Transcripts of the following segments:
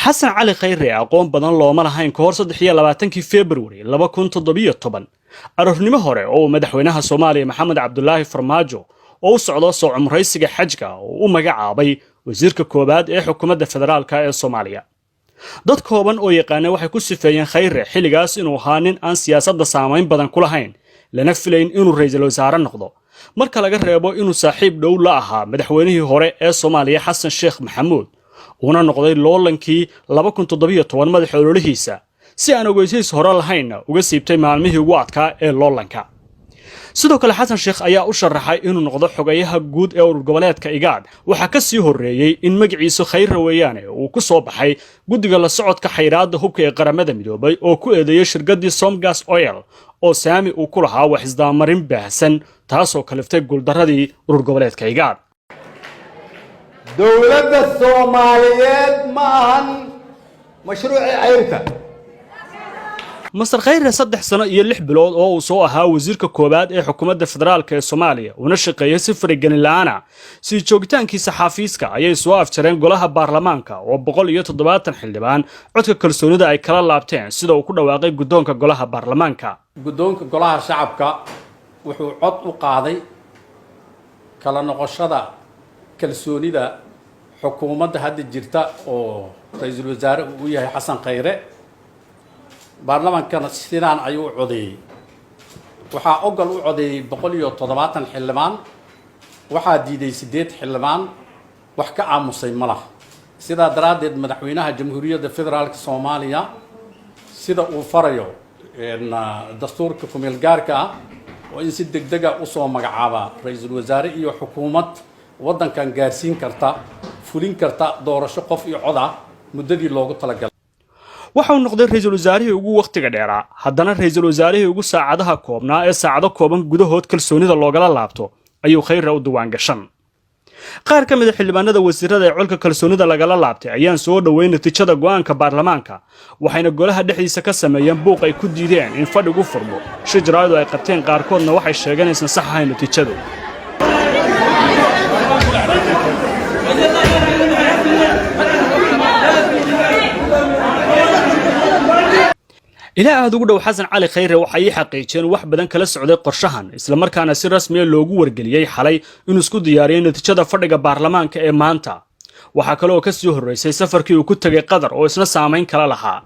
xasan cali khayre aqoon badan looma lahayn ka hor 23 February 2017 aroornimo hore oo madaxweynaha Soomaaliya Maxamed Cabdullaahi Farmaajo oo u socdo soo cumraysiga xajka oo u magacaabay wasiirka koobaad ee xukuumadda federaalka ee Soomaaliya. dad kooban oo yaqaan waxay ku sifeeyeen khayre xilligaas inuu ahaa nin aan siyaasadda saameyn badan ku lahayn lana filayn inuu ra'iisul wasaare noqdo marka laga reebo inuu saaxiib dhow la ahaa madaxweynihii hore ee Soomaaliya Xasan Sheekh Maxamuud una noqday loolankii 2017 madaxa ololihiisa si aan ogeysiis hore lahayn uga siibtay maalmihii ugu adkaa ee loolanka. sidoo kale Xasan Sheekh ayaa u sharaxay inuu noqdo xogayaha guud ee urur goboleedka IGAD waxa ka sii horeeyay in magaciisu Khayre weeyaane uu ku soo baxay guddiga la socodka xayiraadda hubka ee qaramada midoobay oo ku eedeeyay shirkaddii Somgas Oil oo saami uu ku lahaa wax isdaamarin baahsan taasoo kaliftay guuldaradii urur goboleedka IGAD. dowladda Soomaaliyeed ma ahan mashruuci cayrta Masar Khayre 3 sano iyo 6 bilood oo uu soo ahaa wasiirka koobaad ee xukuumadda federaalka ee Soomaaliya una shaqeeyay si farigan la'aana si joogitaankiisa xafiiska ayay soo afjareen golaha baarlamaanka oo 170 xildhibaan codka kalsoonida ay kala laabteen sida uu ku dhawaaqay guddoonka golaha baarlamaanka. guddoonka golaha shacabka wuxuu cod u qaaday kala noqoshada kalsoonida xukuumadda hadda jirta oo ra'iisul wasaare uu yahay Xasan Khayre. baarlamaankana sidaan ayuu codeeyay waxaa ogol u codeeyay 170 xildhibaan waxaa diiday 8 xildhibaan wax ka aamusay malaha sidaa daraadeed madaxweynaha jamhuuriyadda federaalka Soomaaliya sida uu farayo dastuurka kumeel gaarka ah oo in si degdeg ah u soo magacaaba ra'iisul wasaare iyo xukuumad waddankan gaarsiin karta fulin karta doorasho qof iyo cod ah muddadii loogu talagalay. waxa uu noqday ra'iisul wasaarihii ugu waqtiga dheeraa haddana ra'iisul wasaarihii ugu saacadaha koobnaa ee saacado kooban gudahood kalsoonida loogala laabto ayuu Khayre u diwaan gashan. qaar ka mid ah xildhibaanada wasiirada ee colka kalsoonida lagala laabtay ayaan soo dhaweyn natiijada go'aanka baarlamaanka waxayna golaha dhexdiisa ka sameeyeen buuq ay ku diideen in fadhigu furmo shijraadu ay qabteen qaarkoodna waxay sheegeen inaysan sax ahayn natiijadu. ilaa aad ugu dhow Xasan Cali Khayre waxay xaqiijeen wax badan kala socday qorshahan isla markaana si rasmi ah loogu wargeliyay xalay inuu isku diyaariyay natiijada fadhiga baarlamaanka ee maanta. waxa kale oo ka sii horeysay safarkii uu ku tagay Qatar oo isna saameyn kala lahaa.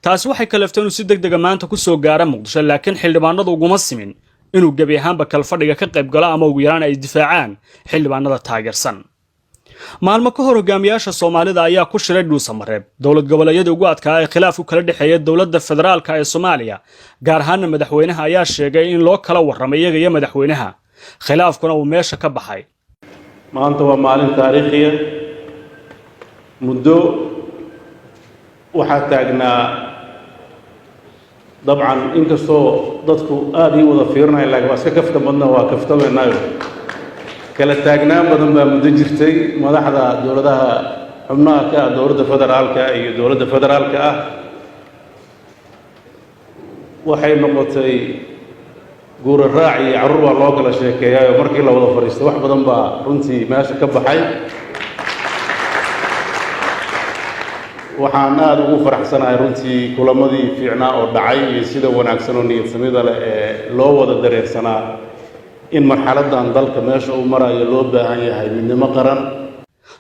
taasi waxay kaleftay inuu si degdeg ah maanta ku soo gaaro Muqdisho laakiin xildhibaanadu uguma simin inuu gabi ahaanba kala fadhiga ka qayb galo ama ugu yaraan ay difaacaan xildhibaanada taageersan. maalmo ka hor hogaamiyaasha Soomaalida ayaa ku shiray Dhuusamareeb dowlad goboleedyada ugu adkaa ee khilaaf u kala dhaxeeya dowladda federaalka ee Soomaaliya gaar ahaan madaxweynaha ayaa sheegay in loo kala warramay iyaga iyo madaxweynaha khilaafkuna uu meesha ka baxay. maanta waa maalin taariikhi ah muddo waxaa taagnaa dabcan inkastoo dadku aad ii wada fiirinayaan laakiin waa iska kafta badna waa kaftamaynayo kala taagnaan badan baa muddo jirtay madaxda dowladaha xubnaha ka ah dowladda federaalka iyo dowladda federaalka ah waxay noqotay guura raac iyo carruur baa loo kala sheekeeyayo markii la wada fadhiistay wax badan baa runtii meesha ka baxay. waxaan aad ugu faraxsanahay runtii kulamadii fiicnaa oo dhacay iyo sida wanaagsan oo niyad samida leh ee loo wada dareersanaa in marxaladan dalka meesha uu marayo loo baahan yahay midnimo qaran.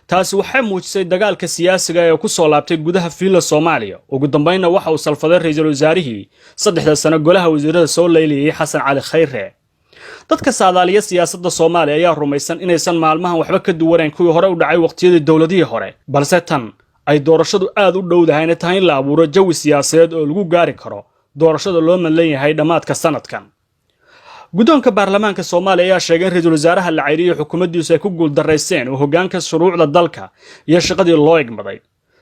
taasi waxay muujisay dagaalka siyaasiga ee ku soo laabtay gudaha fiila Soomaaliya ugu dambeynna waxa uu salfaday ra'iisul wasaarihii 3 sano golaha wasiirada soo leeyay Xasan Cali Khayre. dadka saadaaliya siyaasadda Soomaaliya ayaa rumaysan inaysan maalmahan waxba ka duwanayn kuwii hore u dhacay waqtiyadii dawladihii hore balse tan ay doorashadu aad u dhowdahay tahay in la abuuro jawi siyaasadeed oo lagu gaari karo doorashada loo madlan yahay dhamaadka sanadkan. guddoonka baarlamaanka Soomaaliya ayaa sheegay in ra'iisul wasaaraha la cayriyo xukuumaddiisu ay ku guuldareyseen oo hoggaanka shuruucda dalka iyo shaqadii loo igmaday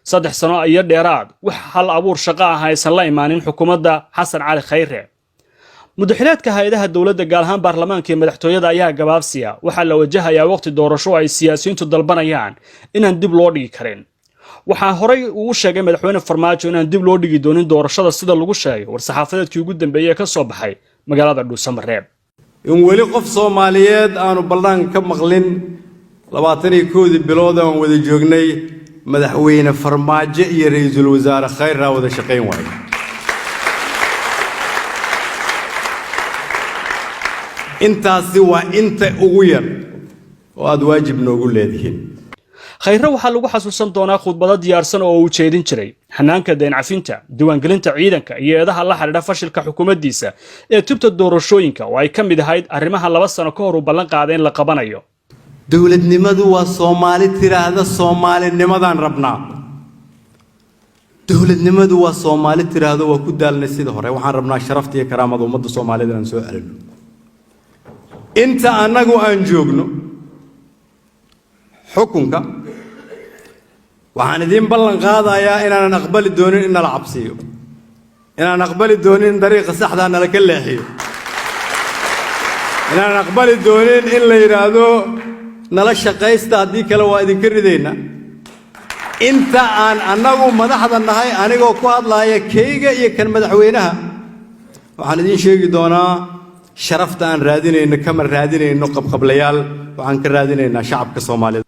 3 sano iyo dheeraad wax hal abuur shaqo ah aysan la imaanin xukuumadda Xasan Cali Khayre. madaxweynaha hay'adaha dawladda gaar ahaan baarlamaanka iyo madaxtooyada ayaa gabaabsiya waxa la wajahayaa waqti doorasho ay siyaasiyiintu dalbanayaan inaan dib loo dhigi karin. waxaa horay uu sheegay madaxweyne Farmaajo inaan dib loo dhigi doonin doorashada sida lagu sheegay war saxaafadeedkii ugu dambeeyay ka soo baxay magaalada Dhuusamareeb. in weli qof Soomaaliyeed aanu ballan ka maqlin 21 bilood aan wada joognay madaxweyne farmaajo iyo ra'iisul wasaare khayr wada shaqayn waayo intaasi waa inta ugu yar oo aad waajib noogu leedihiin khayra waxaa lagu xasuusan doonaa khudbado diyaarsan oo uu jeedin jiray xanaanka deyn cafinta diiwaangelinta ciidanka iyo eedaha la xidhiidha fashilka xukuumaddiisa ee tubta doorashooyinka oo ay ka mid ahayd arrimaha 2 sano ka hor uu ballan qaaday in la qabanayo dawladnimadu waa Soomaali tiraahda Soomaalinimadan rabnaa dawladnimadu waa Soomaali tiraahdo waa ku daalnay sida hore waxaan rabnaa sharafta iyo karaamada ummadda Soomaalida aan soo celino inta anagu aan joogno xukunka waxaan idin ballan qaadayaa inaan aqbali doonin in la cabsiyo inaan aqbali doonin dariiqa saxda ah nala ka leexiyo inaan aqbali doonin in la yiraahdo nala shaqaysta hadii kale waa idin ka ridayna inta aan anagu madaxda nahay anigoo ku hadlaaya keyga iyo kan madaxweynaha waxaan idin sheegi doonaa sharafta aan raadinayno kama raadinayno qabqablayaal waxaan ka raadinaynaa shacabka Soomaaliyeed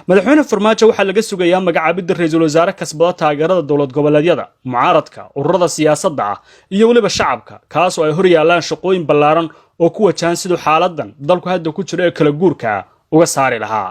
madaxweyne farmaajo waxaa laga sugayaa magacaabidda ra'iisul wasaare kasbada taageerada dowlad goboleedyada mucaaradka ururada siyaasadda ah iyo waliba shacabka kaas oo ay hor yaalaan shaqooyin ballaaran oo ku wajahan sidoo xaaladan dalku hadda ku jiro ee kala guurka uga saari lahaa